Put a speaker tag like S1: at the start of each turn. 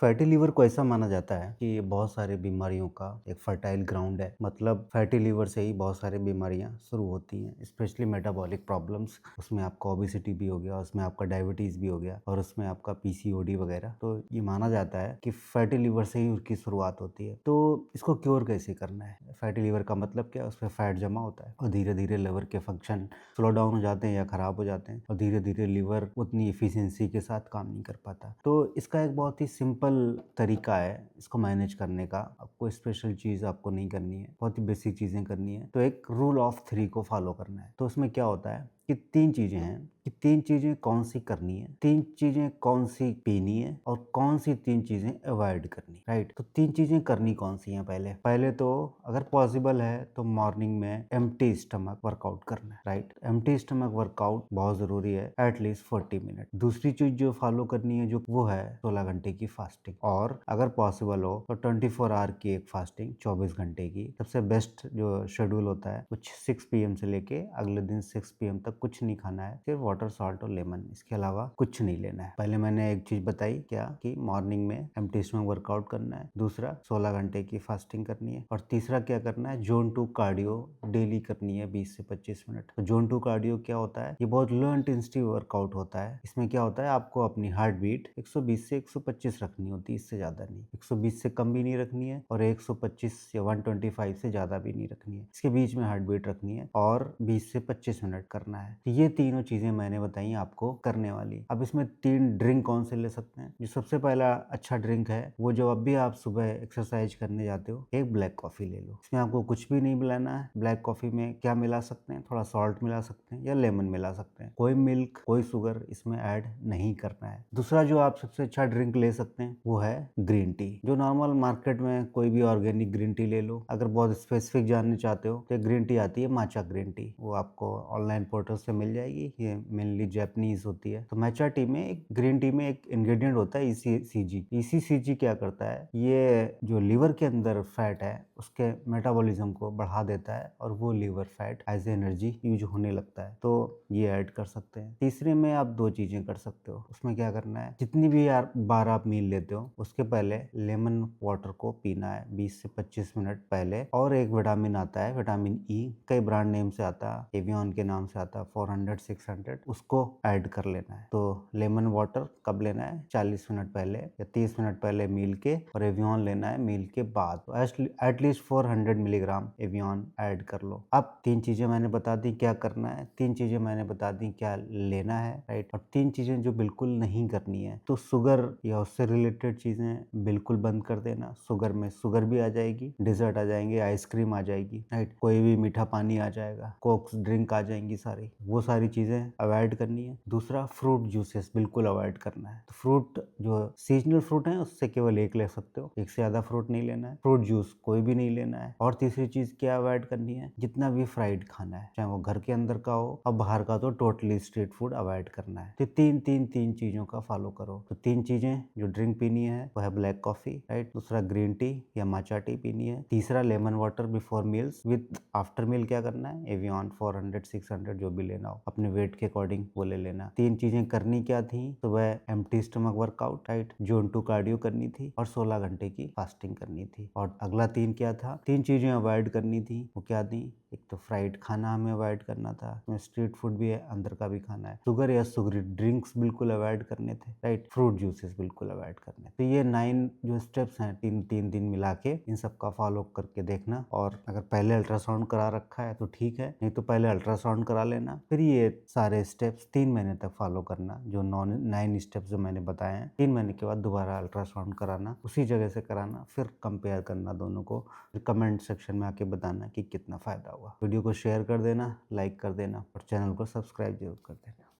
S1: Fatty liver को ऐसा माना जाता है कि ये बहुत सारी बीमारियों का एक फर्टाइल ग्राउंड है। मतलब फैटी लिवर से ही बहुत सारी बीमारियां शुरू होती हैं, स्पेशली मेटाबॉलिक प्रॉब्लम्स। उसमें आपका ओबेसिटी भी हो गया, उसमें आपका डायबिटीज़ भी हो गया और उसमें आपका पीसीओडी वगैरह। तो ये माना जाता है कि फैटी लिवर से ही उसकी शुरुआत होती है। तो इसको क्योर कैसे करना है? फैटी लिवर का मतलब क्या है? उसमें फैट जमा होता है और धीरे धीरे लिवर के फंक्शन स्लो डाउन हो जाते हैं या खराब हो जाते हैं और धीरे धीरे लिवर उतनी इफिशियंसी के साथ काम नहीं कर पाता। तो इसका एक बहुत ही सिंपल तरीका है इसको मैनेज करने का। आपको स्पेशल चीज़ आपको नहीं करनी है, बहुत ही बेसिक चीज़ें करनी है। तो एक रूल ऑफ 3 को फॉलो करना है। तो उसमें क्या होता है कि 3 चीज़ें हैं कि 3 चीज़ें कौन सी करनी है, 3 चीज़ें कौन सी पीनी है और कौन सी 3 चीज़ें अवॉइड करनी, राइट? तो 3 चीज़ें करनी कौन सी हैं? पहले तो अगर पॉसिबल है तो मॉर्निंग में एम्प्टी स्टमक वर्कआउट करना है, राइट? एम्प्टी स्टमक वर्कआउट बहुत ज़रूरी है, एटलीस्ट 40 मिनट। दूसरी चीज़ जो फॉलो करनी है जो वो है 16 घंटे की फास्टिंग, और अगर पॉसिबल हो तो 24 आवर की एक फास्टिंग, 24 घंटे की। सबसे बेस्ट जो शेड्यूल होता है कुछ 6 पीएम से लेके अगले दिन 6 पीएम तक कुछ नहीं खाना है, सिर्फ वाटर, सॉल्ट और लेमन, इसके अलावा कुछ नहीं लेना है। पहले मैंने एक चीज बताई क्या कि मॉर्निंग में एम्प्टी स्टमक वर्कआउट करना है, दूसरा 16 घंटे की फास्टिंग करनी है, और तीसरा क्या करना है, जोन 2 कार्डियो डेली करनी है 20 से 25 मिनट। तो जोन 2 कार्डियो क्या होता है? ये बहुत लो इंटेंसिटी वर्कआउट होता है। इसमें क्या होता है, आपको अपनी हार्ट बीट 120 से 125 रखनी होती है, इससे ज्यादा नहीं। 120 से कम भी नहीं रखनी है और 125 या 125 से ज्यादा भी नहीं रखनी है, इसके बीच में हार्ट बीट रखनी है, और 20 से 25 मिनट करना है। तो ये तीनों चीजें मैंने बताई आपको करने वाली। अब इसमें 3 ड्रिंक कौन से ले सकते हैं? जो सबसे पहला अच्छा ड्रिंक है वो, जब अब भी आप सुबह एक्सरसाइज करने जाते हो, एक ब्लैक कॉफी ले लो। इसमें आपको कुछ भी नहीं मिलाना है। ब्लैक कॉफी में क्या मिला सकते हैं? थोड़ा सॉल्ट मिला सकते हैं या लेमन मिला सकते हैं। कोई मिल्क, कोई शुगर इसमें ऐड नहीं करना है। दूसरा जो आप सबसे अच्छा ड्रिंक ले सकते हैं वो है ग्रीन टी। जो नॉर्मल मार्केट में कोई भी ऑर्गेनिक ग्रीन टी ले लो। अगर बहुत स्पेसिफिक जानना चाहते हो तो ग्रीन टी आती है माचा ग्रीन टी, वो आपको ऑनलाइन पोर्टल से मिल जाएगी। ये मेनली जापानीज होती है। तो मैचा टी में, एक ग्रीन टी में एक इंग्रेडिएंट होता है ईसीसीजी। ईसीसीजी क्या करता है? ये जो लिवर के अंदर फैट है उसके मेटाबॉलिज्म को बढ़ा देता है और वो liver fat as energy use होने लगता है। तो ये ऐड कर सकते हैं। तीसरे में आप 2 चीजें कर सकते हो। उसमें क्या करना है, जितनी भी बार आप मील लेते हो उसके पहले लेमन वाटर को पीना है 20 से 25 मिनट पहले। और एक विटामिन आता है, विटामिन ई, कई ब्रांड नेम से आता है, एवियन के नाम से आता है, 400 600, उसको ऐड कर लेना है। तो लेमन वाटर कब लेना है? 40 मिनट पहले या 30 मिनट पहले मील के, और एवियन लेना है मील के बाद। तो एटलीस्ट 400 मिलीग्राम एवियन ऐड कर लो। अब 3 चीजें मैंने बता दी क्या करना है, 3 चीजें मैंने बता दी क्या लेना है, राइट? और 3 चीजें जो बिल्कुल नहीं करनी है, तो शुगर या उससे रिलेटेड चीजें बिल्कुल बंद कर देना। शुगर में शुगर भी आ जाएगी, डिजर्ट आ जाएंगे, आइसक्रीम आ जाएगी, राइट? कोई भी मीठा पानी आ जाएगा, कोक्स ड्रिंक आ जाएंगी सारी, वो सारी चीजें अवॉइड करनी है। दूसरा, फ्रूट जूसेस बिल्कुल अवॉइड करना है। तो फ्रूट जो सीजनल फ्रूट है उससे केवल एक ले सकते हो, एक से ज्यादा फ्रूट नहीं लेना है। फ्रूट जूस कोई भी नहीं लेना है। और तीसरी चीज क्या अवॉइड करनी है, जितना भी फ्राइड खाना है, चाहे वो घर के अंदर का हो और बाहर का, तो टोटली स्ट्रीट फूड अवॉइड करना है। तो तीन चीजों का फॉलो करो। तो 3 चीजें जो ड्रिंक पीनी है वो है ब्लैक कॉफी, राइट? दूसरा ग्रीन टी या माचा टी पीनी है। तीसरा lemon water before meals, with after meal क्या करना है, एवियन 400 600 जो भी लेना हो अपने वेट के अकॉर्डिंग वो ले लेना। 3 चीजें करनी क्या थी? सुबह empty stomach workout, right? Zone 2 cardio करनी थी और 16 घंटे की फास्टिंग करनी थी। और अगला 3 क्या था? 3 चीजें अवॉइड करनी थी, वो क्या थी? एक तो फ्राइड खाना हमें अवॉइड करना था, उसमें स्ट्रीट फूड भी है, अंदर का भी खाना है। शुगर या शुगरी ड्रिंक्स बिल्कुल अवॉइड करने थे, राइट? फ्रूट जूसेस बिल्कुल अवॉइड करने। तो ये 9 जो स्टेप्स हैं, तीन दिन मिला के इन सब का फॉलो करके देखना। और अगर पहले अल्ट्रासाउंड करा रखा है तो ठीक है, नहीं तो पहले अल्ट्रासाउंड करा लेना, फिर ये सारे स्टेप्स 3 महीने तक फॉलो करना। जो 9 स्टेप्स जो मैंने बताए हैं, 3 महीने के बाद दोबारा अल्ट्रासाउंड कराना, उसी जगह से कराना, फिर कंपेयर करना दोनों को, फिर कमेंट सेक्शन में आके बताना कि कितना फायदा हुआ। वीडियो को शेयर कर देना, लाइक कर देना और चैनल को सब्सक्राइब जरूर कर देना।